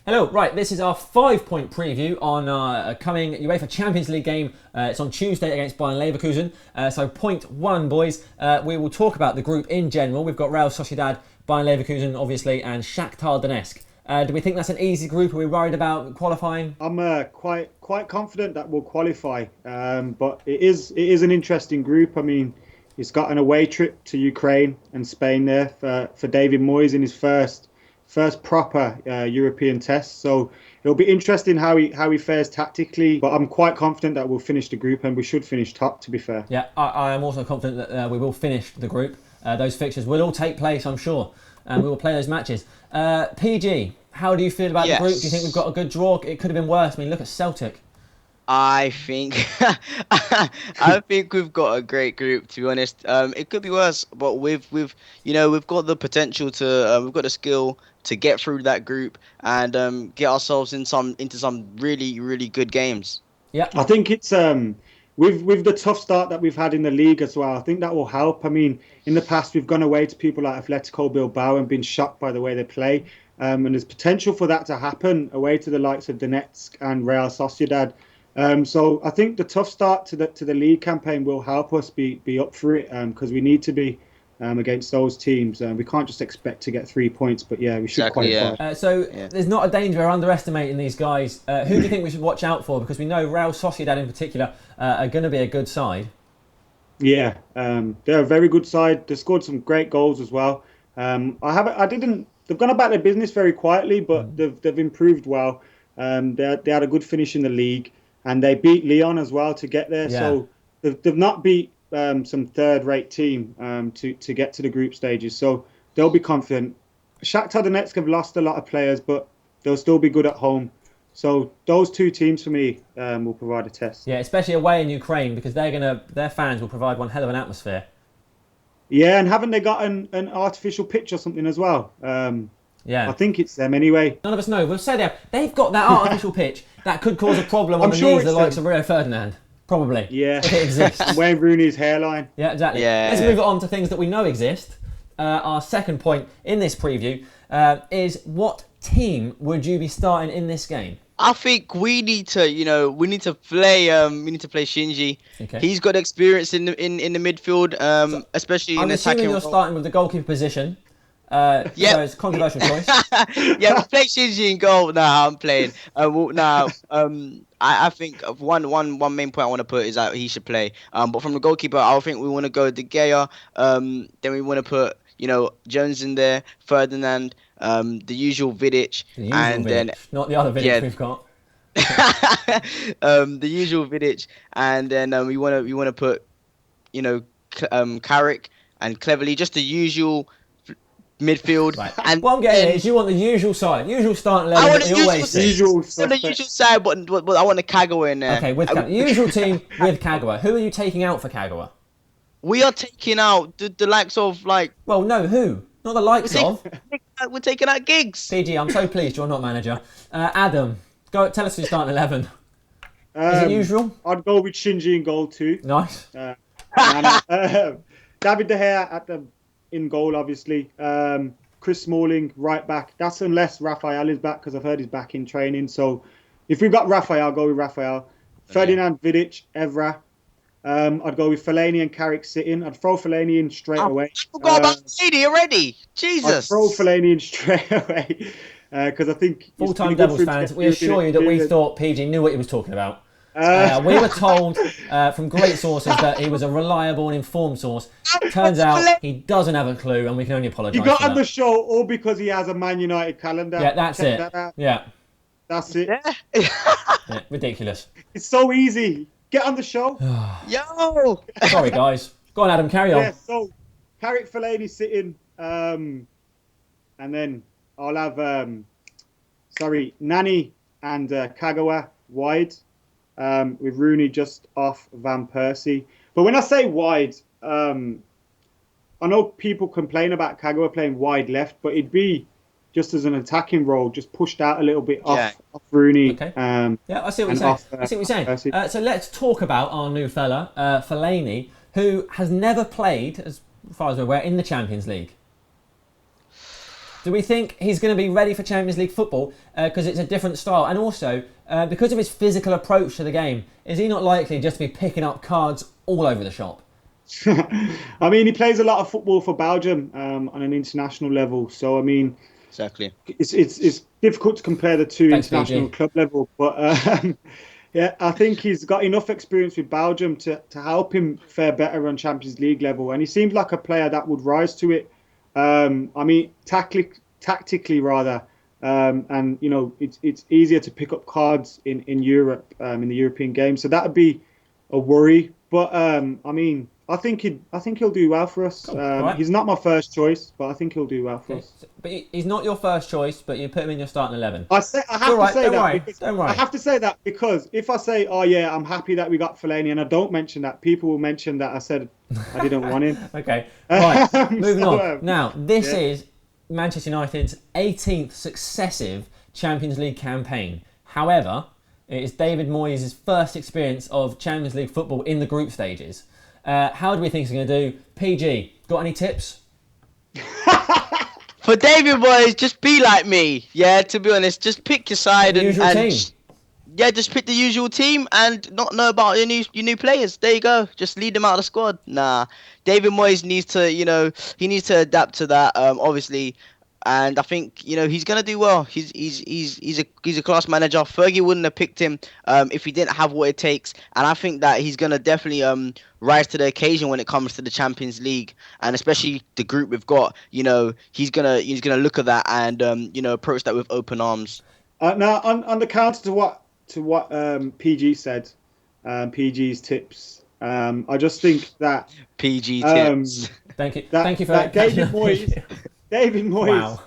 Hello, right, this is our 5-point preview on our coming UEFA Champions League game. It's on Tuesday against Bayer Leverkusen. So point one, boys, we will talk about the group in general. We've got Real Sociedad, Bayer Leverkusen, obviously, and Shakhtar Donetsk. Do we think that's an easy group? Are we worried about qualifying? I'm quite confident that we'll qualify, but it is an interesting group. I mean, it's got an away trip to Ukraine and Spain there for David Moyes in his first proper European test. So it'll be interesting how he fares tactically. But I'm quite confident that we'll finish the group, and we should finish top, to be fair. Yeah, I am also confident that we will finish the group. Those fixtures will all take place, I'm sure, and we will play those matches. PG, how do you feel about the group? Do you think we've got a good draw? It could have been worse. I mean, look at Celtic. I think we've got a great group, to be honest. It could be worse, but we've got the potential to we've got the skill to get through that group and get ourselves into some really good games. Yeah, I think it's with the tough start that we've had in the league as well. I think that will help. I mean, in the past we've gone away to people like Atletico Bilbao and been shocked by the way they play. And there's potential for that to happen away to the likes of Donetsk and Real Sociedad. So I think the tough start to the league campaign will help us be up for it, because we need to be against those teams. We can't just expect to get 3 points, but yeah, we should qualify. Yeah. There's not a danger of underestimating these guys. Who do you think we should watch out for? Because we know Real Sociedad in particular are going to be a good side. Yeah, they're a very good side. They scored some great goals as well. They've gone about their business very quietly, but they've improved well. They had a good finish in the league, and they beat Lyon as well to get there. Yeah. So they've not beat some third-rate team to get to the group stages. So they'll be confident. Shakhtar Donetsk have lost a lot of players, but they'll still be good at home. So those two teams for me will provide a test. Yeah, especially away in Ukraine, because their fans will provide one hell of an atmosphere. Yeah, and haven't they got an artificial pitch or something as well? Yeah, I think it's them anyway. None of us know. We'll say they've got that artificial pitch that could cause a problem on the knees of the likes of Rio Ferdinand. Probably. Yeah. If it exists. Wayne Rooney's hairline. Yeah, exactly. Yeah. Let's move on to things that we know exist. Our second point in this preview is, what team would you be starting in this game? I think we need to play Shinji. Okay. He's got experience in the midfield, especially in attacking. I'm assuming you're starting with the goalkeeper position. So it's a controversial choice. Yeah, we play Shinji in goal. No, I'm playing. I think one main point I want to put is that he should play. But from the goalkeeper, I think we want to go De Gea. Then we want to put Jones in there, Ferdinand, the usual Vidic, then not the other Vidic we've got. The usual Vidic, and then we want to put Carrick and Cleverly, just the usual midfield. Right. And what I'm getting is you want the usual side, usual starting 11. I want the usual side, but I want the Kagawa in there. Okay, with usual team with Kagawa. Who are you taking out for Kagawa? We are taking out the likes of Well, no, who? Not the likes of. We're taking out Giggs. PG, I'm so pleased you're not manager. Adam, go tell us who's starting 11. Is it usual? I'd go with Shinji in goal too. Nice. David De Gea in goal, obviously. Chris Smalling, right back. That's unless Raphael is back, because I've heard he's back in training. So if we've got Raphael, I'll go with Raphael. Ferdinand, Vidic, Evra. I'd go with Fellaini and Carrick sitting. I'd throw Fellaini in straight away. I forgot about Fellaini already. Jesus. I'd throw Fellaini in straight away, because I think... Full-time Devils fans, we assure you that we thought PG knew what he was talking about. We were told from great sources that he was a reliable and informed source. Turns out he doesn't have a clue, and we can only apologise. He got on the show all because he has a Man United calendar. Yeah, that's it. That's it. Yeah, ridiculous. It's so easy. Get on the show. Yo! Sorry, guys. Go on, Adam, carry on. Yeah, so Carrick, Fellaini sitting, and then I'll have Nani and Kagawa wide. With Rooney just off Van Persie. But when I say wide, I know people complain about Kagawa playing wide left, but it'd be just as an attacking role, just pushed out a little bit off Rooney. Okay. I see what you're saying. I see what you're saying. So let's talk about our new fella, Fellaini, who has never played, as far as we're aware, in the Champions League. Do we think he's going to be ready for Champions League football? Because it's a different style. And also, because of his physical approach to the game, is he not likely just to be picking up cards all over the shop? I mean, he plays a lot of football for Belgium on an international level. So, I mean, Exactly. it's difficult to compare the two international PG. club level. But yeah, I think he's got enough experience with Belgium to help him fare better on Champions League level. And he seems like a player that would rise to it. I mean, tactically rather. And, you know, it's easier to pick up cards in Europe, in the European game. So that would be a worry. But, I mean, I think he'll do well for us. Cool. Right. He's not my first choice, but I think he'll do well for us. But he's not your first choice, but you put him in your starting 11. I have to say that. Don't worry. I have to say that because if I say, oh yeah, I'm happy that we got Fellaini, and I don't mention that, people will mention that I said I didn't want him. Okay, right, moving So, on. Now, this is Manchester United's 18th successive Champions League campaign. However, it is David Moyes' first experience of Champions League football in the group stages. How do we think he's going to do? PG, got any tips? For David Moyes, just be like me. Yeah, to be honest, just pick your side The usual team. Yeah, just pick the usual team and not know about your new players. There you go. Just lead them out of the squad. Nah, David Moyes needs to, he needs to adapt to that. Obviously, and I think he's gonna do well. He's a class manager. Fergie wouldn't have picked him if he didn't have what it takes. And I think that he's gonna definitely rise to the occasion when it comes to the Champions League, and especially the group we've got. He's gonna look at that and approach that with open arms. Now on the counter to what PG said, PG's tips. I just think that PG tips. Thank you for that. David Moyes Wow.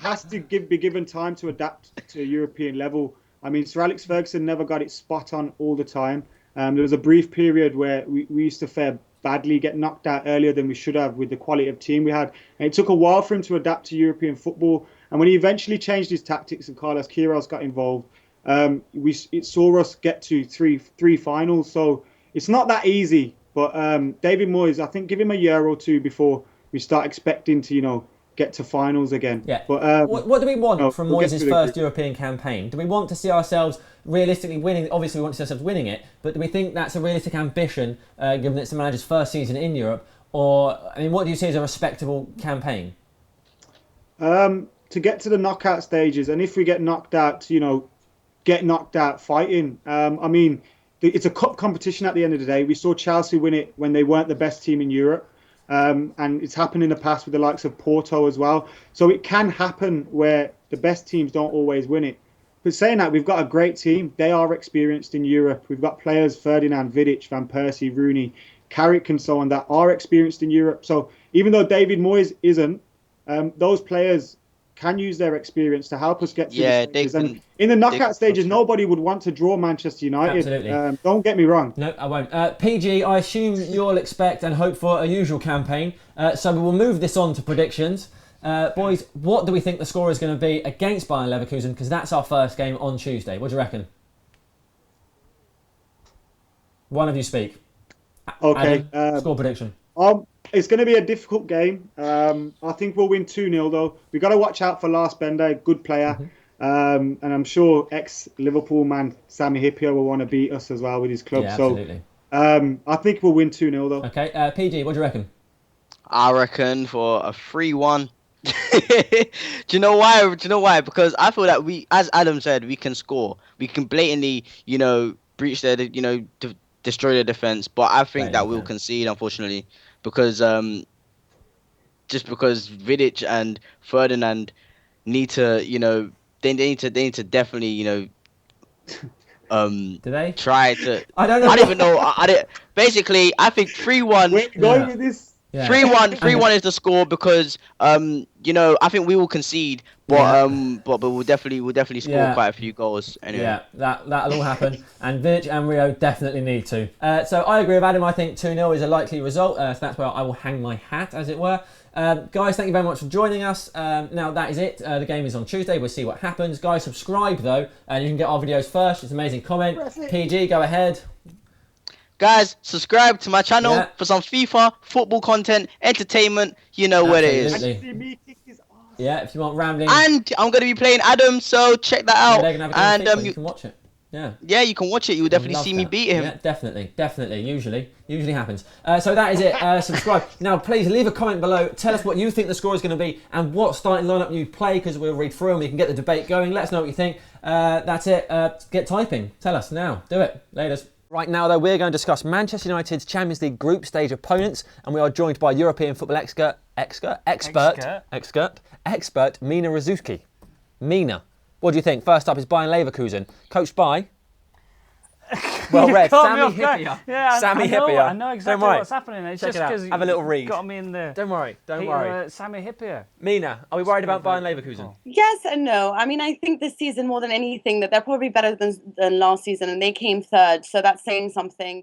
has to be given time to adapt to a European level. I mean, Sir Alex Ferguson never got it spot on all the time. There was a brief period where we used to fare badly, get knocked out earlier than we should have with the quality of team we had. And it took a while for him to adapt to European football. And when he eventually changed his tactics and Carlos Queiroz got involved, it saw us get to three finals. So it's not that easy. But David Moyes, I think, give him a year or two before we start expecting to, get to finals again. Yeah. But what do we want from we'll Moyes' first European campaign? Do we want to see ourselves realistically winning? Obviously, we want to see ourselves winning it, but do we think that's a realistic ambition, given that it's the manager's first season in Europe? Or, I mean, what do you see as a respectable campaign? To get to the knockout stages, and if we get knocked out, get knocked out fighting. I mean, it's a cup competition at the end of the day. We saw Chelsea win it when they weren't the best team in Europe. And it's happened in the past with the likes of Porto as well. So it can happen where the best teams don't always win it. But saying that, we've got a great team. They are experienced in Europe. We've got players, Ferdinand, Vidic, Van Persie, Rooney, Carrick and so on, that are experienced in Europe. So even though David Moyes isn't, those players can use their experience to help us get to the stages. And in the knockout stages, nobody would want to draw Manchester United. Absolutely. Don't get me wrong. No, I won't. PG, I assume you'll expect and hope for a usual campaign. So we will move this on to predictions. Boys, what do we think the score is going to be against Bayer Leverkusen? Because that's our first game on Tuesday. What do you reckon? One of you speak. Okay. Adam, score prediction. It's going to be a difficult game. I think we'll win 2-0 though. We've got to watch out for Lars Bender, good player. And I'm sure ex-Liverpool man Sami Hyppia will want to beat us as well with his club. Yeah, absolutely. So I think we'll win 2-0 though. Okay, PG, what do you reckon? I reckon for a 3-1. Do you know why? Because I feel that we, as Adam said, we can score. We can blatantly, breach their, destroy their defense. But I think that we'll concede, unfortunately, because just because Vidic and Ferdinand need to, they need to definitely, do they try to? I don't know. I don't even know. Basically, I think 3-1. We're going with this. Yeah. 3-1 is the score because I think we will concede, but we'll definitely score quite a few goals anyway. Yeah, that'll all happen, and Vidic and Rio definitely need to. So I agree with Adam. I think 2-0 is a likely result. So that's where I will hang my hat, as it were. Guys, thank you very much for joining us. Now that is it. The game is on Tuesday. We'll see what happens. Guys, subscribe though, and you can get our videos first. It's an amazing comment. PG, go ahead. Guys, subscribe to my channel for some FIFA, football content, entertainment. You know what it is. And you see me kick his ass. Yeah, if you want rambling. And I'm going to be playing Adam, so check that out. They're gonna have a game of FIFA, And you can watch it. Yeah. Yeah, you can watch it. You will definitely Love see me that. beat him. Yeah, definitely. Usually happens. So that is it. Subscribe. Now, please leave a comment below. Tell us what you think the score is going to be and what starting lineup you play, because we'll read through and we can get the debate going. Let us know what you think. That's it. Get typing. Tell us now. Do it. Laters. Right now, though, we're going to discuss Manchester United's Champions League group stage opponents, and we are joined by European football expert Mina Razuski. Mina, what do you think? First up is Bayer Leverkusen, coached by... Well read, Sami Hyppia. Yeah, Sami I Hyppia. know exactly Don't worry. what's happening. It's Check just it out. because Have a little read. Got me in the. Don't worry. Sami Hyppia. Mina, are we worried about Bayer Leverkusen? Yes and no. I mean, I think this season more than anything that they're probably better than last season, and they came third, so that's saying something.